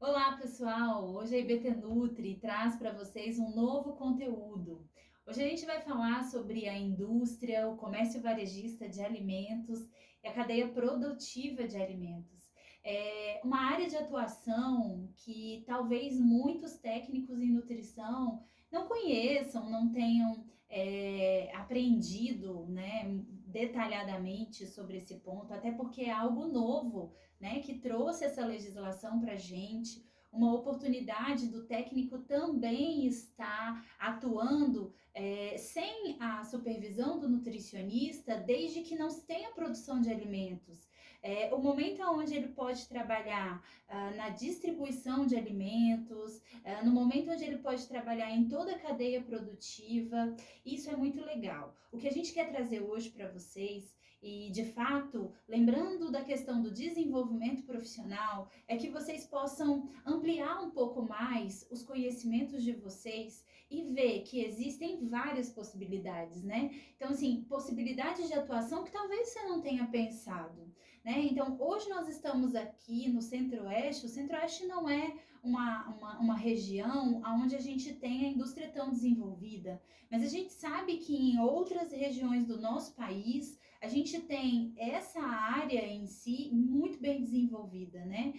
Olá pessoal, hoje a IBT Nutri traz para vocês um novo conteúdo. Hoje a gente vai falar sobre a indústria, o comércio varejista de alimentos e a cadeia produtiva de alimentos. É uma área de atuação que talvez muitos técnicos em nutrição não conheçam, não tenham aprendido, né, detalhadamente sobre esse ponto, até porque é algo novo, né, que trouxe essa legislação para a gente, uma oportunidade do técnico também estar atuando sem a supervisão do nutricionista, desde que não se tenha produção de alimentos. O momento onde ele pode trabalhar na distribuição de alimentos, no momento onde ele pode trabalhar em toda a cadeia produtiva, isso é muito legal. O que a gente quer trazer hoje para vocês, e de fato, lembrando da questão do desenvolvimento profissional, é que vocês possam ampliar um pouco mais os conhecimentos de vocês e ver que existem várias possibilidades, né? Então, assim, possibilidades de atuação que talvez você não tenha pensado, né? Então, hoje nós estamos aqui no Centro-Oeste. O Centro-Oeste não é uma região onde a gente tem a indústria tão desenvolvida, mas a gente sabe que em outras regiões do nosso país a gente tem essa área em si muito bem desenvolvida, né?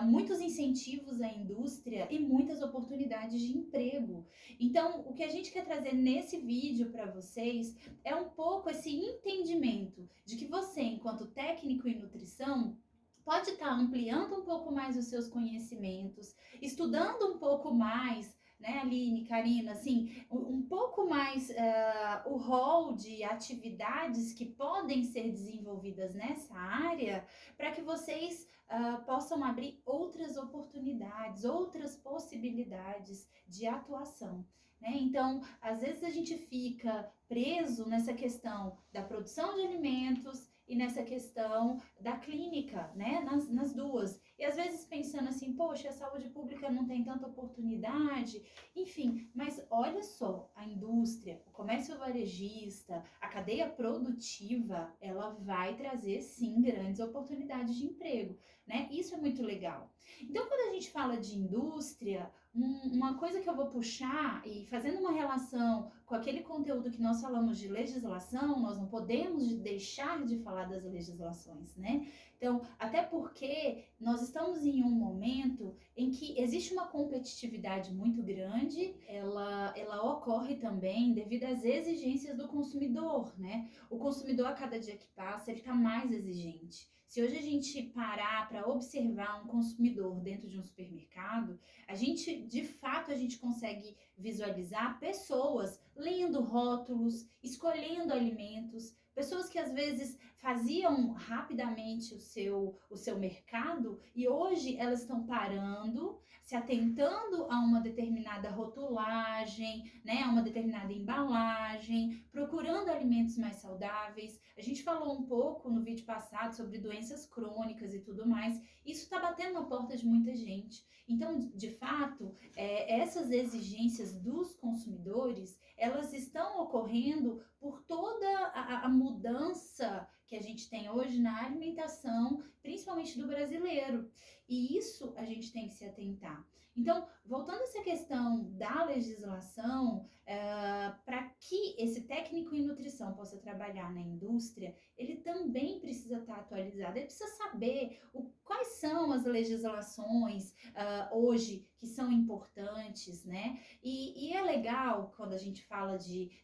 Muitos incentivos à indústria e muitas oportunidades de emprego. Então, o que a gente quer trazer nesse vídeo para vocês é um pouco esse entendimento de que você, enquanto técnico em nutrição, pode estar ampliando um pouco mais os seus conhecimentos, estudando um pouco mais, né, Aline, Karina, assim, um pouco mais o rol de atividades que podem ser desenvolvidas nessa área, para que vocês possam abrir outras oportunidades, outras possibilidades de atuação, né? Então, às vezes a gente fica preso nessa questão da produção de alimentos e nessa questão da clínica, né? Nas duas. E às vezes pensando assim, poxa, a saúde pública não tem tanta oportunidade, enfim, mas olha só, a indústria, o comércio varejista, a cadeia produtiva, ela vai trazer sim grandes oportunidades de emprego, né? Isso é muito legal. Então, quando a gente fala de indústria, uma coisa que eu vou puxar e fazendo uma relação com aquele conteúdo que nós falamos de legislação, nós não podemos deixar de falar das legislações, né? Então, até porque nós estamos em um momento em que existe uma competitividade muito grande, ela ocorre também devido às exigências do consumidor, né? O consumidor, a cada dia que passa, ele está mais exigente. Se hoje a gente parar para observar um consumidor dentro de um supermercado, de fato, a gente consegue visualizar pessoas lendo rótulos, escolhendo alimentos, pessoas que às vezes faziam rapidamente o seu mercado e hoje elas estão parando, se atentando a uma determinada rotulagem, né, a uma determinada embalagem, procurando alimentos mais saudáveis. A gente falou um pouco no vídeo passado sobre doenças crônicas e tudo mais. Isso está batendo na porta de muita gente. Então, de fato, essas exigências dos consumidores, elas estão ocorrendo por toda a mudança que a gente tem hoje na alimentação, principalmente do brasileiro. E isso a gente tem que se atentar. Então, voltando a essa questão da legislação, para que esse técnico em nutrição possa trabalhar na indústria, ele também precisa estar atualizado, ele precisa saber quais são as legislações hoje que são importantes, né? E é legal quando a gente fala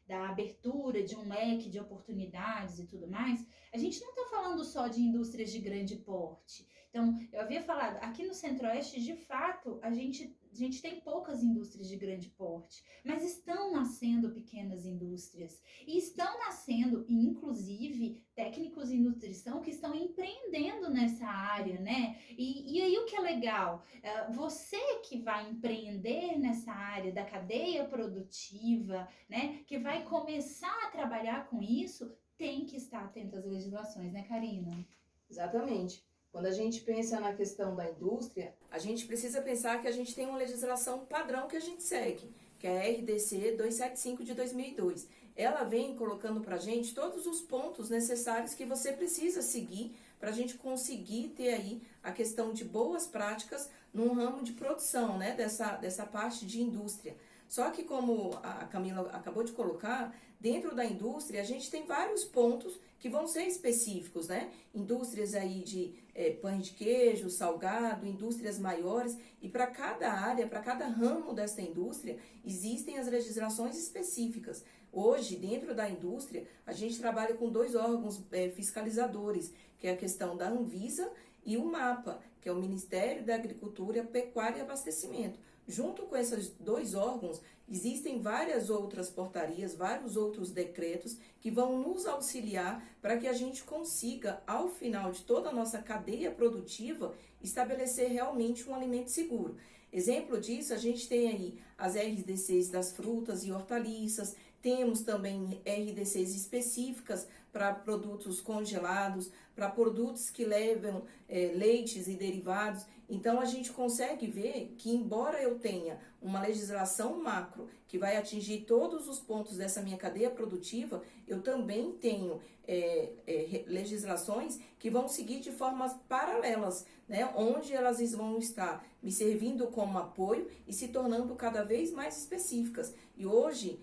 da abertura de um leque de oportunidades e tudo mais, a gente não está falando só de indústrias de grande porte. Então, eu havia falado, aqui no Centro-Oeste, de fato, a gente tem poucas indústrias de grande porte, mas estão nascendo pequenas indústrias e estão nascendo, inclusive, técnicos em nutrição que estão empreendendo nessa área, né? E aí o que é legal? Você que vai empreender nessa área da cadeia produtiva, né? Que vai começar a trabalhar com isso, tem que estar atento às legislações, né, Karina? Exatamente. Quando a gente pensa na questão da indústria, a gente precisa pensar que a gente tem uma legislação padrão que a gente segue, que é a RDC 275 de 2002. ela vem colocando para a gente todos os pontos necessários que você precisa seguir para a gente conseguir ter aí a questão de boas práticas num ramo de produção, né, dessa parte de indústria. Só que, como a Camila acabou de colocar, dentro da indústria a gente tem vários pontos que vão ser específicos, né? Indústrias aí de pães de queijo, salgado, indústrias maiores, e para cada área, para cada ramo dessa indústria, existem as legislações específicas. Hoje, dentro da indústria, a gente trabalha com 2 órgãos fiscalizadores, que é a questão da Anvisa e o MAPA, que é o Ministério da Agricultura, Pecuária e Abastecimento. Junto com esses 2 órgãos, existem várias outras portarias, vários outros decretos que vão nos auxiliar para que a gente consiga, ao final de toda a nossa cadeia produtiva, estabelecer realmente um alimento seguro. Exemplo disso, a gente tem aí as RDCs das frutas e hortaliças, temos também RDCs específicas para produtos congelados, para produtos que levam leites e derivados. Então, a gente consegue ver que, embora eu tenha uma legislação macro que vai atingir todos os pontos dessa minha cadeia produtiva, eu também tenho legislações que vão seguir de formas paralelas, né? Onde elas vão estar me servindo como apoio e se tornando cada vez mais específicas. E hoje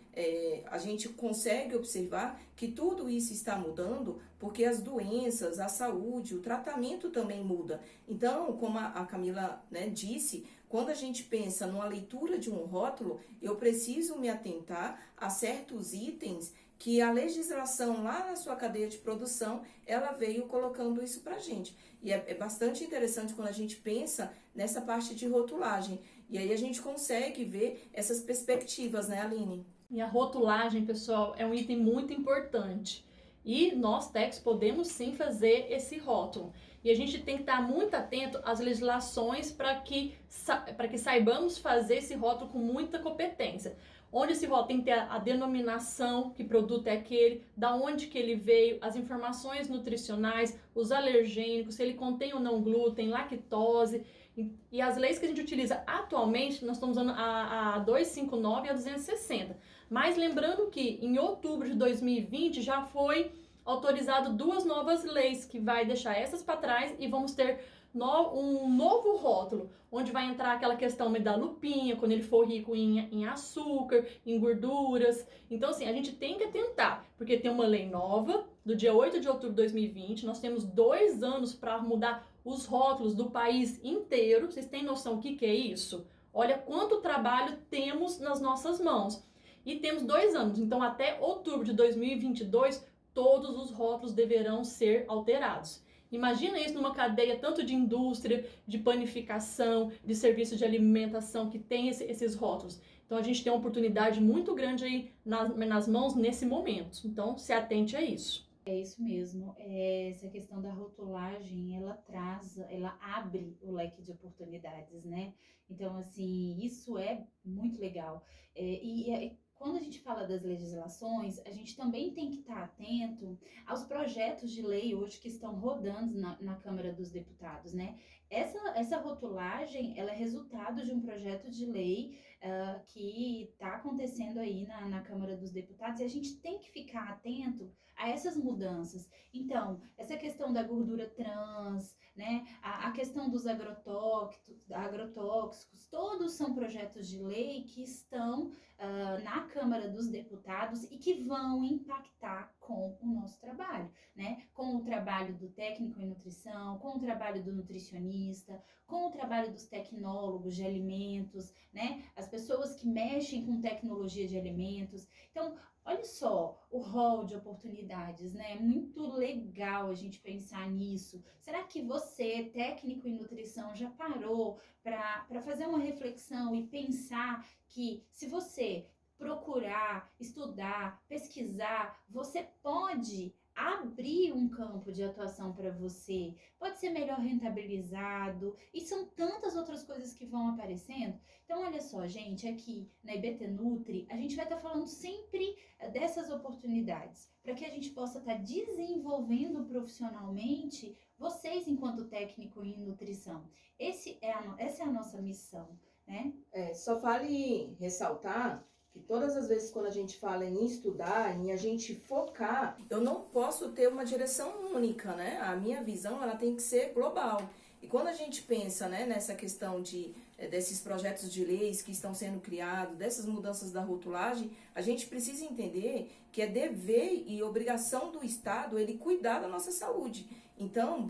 a gente consegue observar que tudo isso está mudando porque as doenças, a saúde, o tratamento também muda. Então, como a Camila, né, disse, quando a gente pensa numa leitura de um rótulo, eu preciso me atentar a certos itens que a legislação lá na sua cadeia de produção, ela veio colocando isso pra gente. E é bastante interessante quando a gente pensa nessa parte de rotulagem. E aí a gente consegue ver essas perspectivas, né, Aline? E a rotulagem, pessoal, é um item muito importante. E nós, técnicos, podemos sim fazer esse rótulo. E a gente tem que estar muito atento às legislações para que saibamos fazer esse rótulo com muita competência. Onde esse rótulo tem que ter a denominação, que produto é aquele, da onde que ele veio, as informações nutricionais, os alergênicos, se ele contém ou não glúten, lactose. E as leis que a gente utiliza atualmente, nós estamos usando a 259 e a 260. Mas lembrando que em outubro de 2020 já foi autorizado 2 novas leis, que vai deixar essas para trás e vamos ter um novo rótulo, onde vai entrar aquela questão da lupinha, quando ele for rico em açúcar, em gorduras. Então, assim, a gente tem que atentar, porque tem uma lei nova, do dia 8 de outubro de 2020, nós temos 2 anos para mudar os rótulos do país inteiro. Vocês têm noção do que é isso? Olha quanto trabalho temos nas nossas mãos. E temos 2 anos, então até outubro de 2022, todos os rótulos deverão ser alterados. Imagina isso numa cadeia tanto de indústria, de panificação, de serviço de alimentação que tem esses rótulos. Então a gente tem uma oportunidade muito grande aí nas mãos nesse momento. Então se atente a isso. É isso mesmo. Essa questão da rotulagem, ela abre o leque de oportunidades, né? Então, assim, isso é muito legal. Quando a gente fala das legislações, a gente também tem que estar atento aos projetos de lei hoje que estão rodando na Câmara dos Deputados, né? Essa rotulagem, ela é resultado de um projeto de lei que está acontecendo aí na Câmara dos Deputados, e a gente tem que ficar atento a essas mudanças. Então, essa questão da gordura trans, né, a questão dos agrotóxicos, todos são projetos de lei que estão na Câmara dos Deputados e que vão impactar com o nosso trabalho, né? Com o trabalho do técnico em nutrição, com o trabalho do nutricionista, com o trabalho dos tecnólogos de alimentos, né? As pessoas que mexem com tecnologia de alimentos. Então, olha só o rol de oportunidades, né? É muito legal a gente pensar nisso. Será que você, técnico em nutrição, já parou para fazer uma reflexão e pensar que se você procurar, estudar, pesquisar, você pode abrir um campo de atuação para você, pode ser melhor rentabilizado, e são tantas outras coisas que vão aparecendo. Então, olha só, gente, aqui na IBT Nutri, a gente vai estar falando sempre dessas oportunidades, para que a gente possa estar desenvolvendo profissionalmente vocês enquanto técnico em nutrição. Essa é a nossa missão, né? Só vale ressaltar que todas as vezes quando a gente fala em estudar, em a gente focar, eu não posso ter uma direção única, né? A minha visão, ela tem que ser global. E quando a gente pensa, né, nessa questão desses projetos de leis que estão sendo criados, dessas mudanças da rotulagem, a gente precisa entender que é dever e obrigação do Estado ele cuidar da nossa saúde. Então,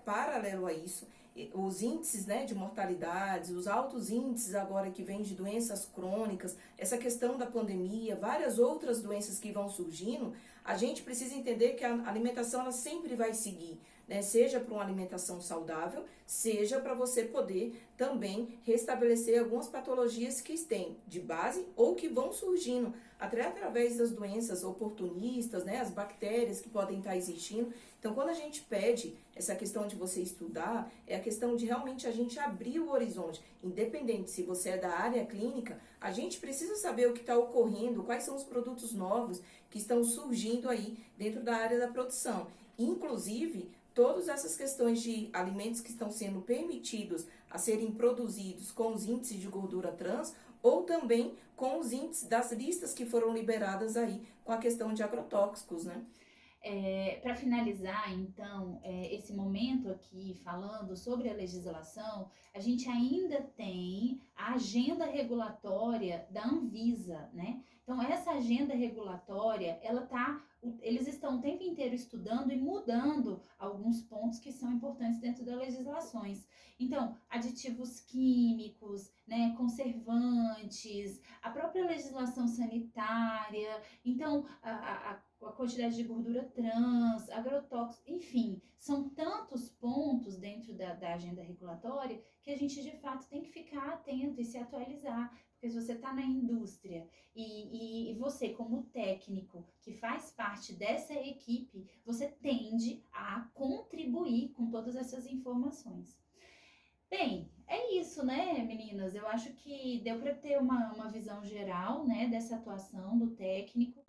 paralelo a isso, os índices, né, de mortalidade, os altos índices agora que vêm de doenças crônicas, essa questão da pandemia, várias outras doenças que vão surgindo, a gente precisa entender que a alimentação ela sempre vai seguir, né, seja para uma alimentação saudável, seja para você poder também restabelecer algumas patologias que têm de base ou que vão surgindo, até através das doenças oportunistas, né, as bactérias que podem estar existindo. Então, quando a gente pede essa questão de você estudar, é a questão de realmente a gente abrir o horizonte. Independente se você é da área clínica, a gente precisa saber o que está ocorrendo, quais são os produtos novos que estão surgindo aí dentro da área da produção. Inclusive, todas essas questões de alimentos que estão sendo permitidos a serem produzidos com os índices de gordura trans ou também com os índices das listas que foram liberadas aí com a questão de agrotóxicos, né? Para finalizar, então, esse momento aqui falando sobre a legislação, a gente ainda tem a agenda regulatória da Anvisa, né? Então, essa agenda regulatória, eles estão o tempo inteiro estudando e mudando alguns pontos que são importantes dentro das legislações. Então, aditivos químicos, né, conservantes, a própria legislação sanitária. Então, a quantidade de gordura trans, agrotóxicos, enfim, são tantos pontos dentro da agenda regulatória que a gente de fato tem que ficar atento e se atualizar. Porque se você está na indústria e você, como técnico que faz parte dessa equipe, você tende a contribuir com todas essas informações. Bem, é isso, né, meninas? Eu acho que deu para ter uma visão geral, né, dessa atuação do técnico.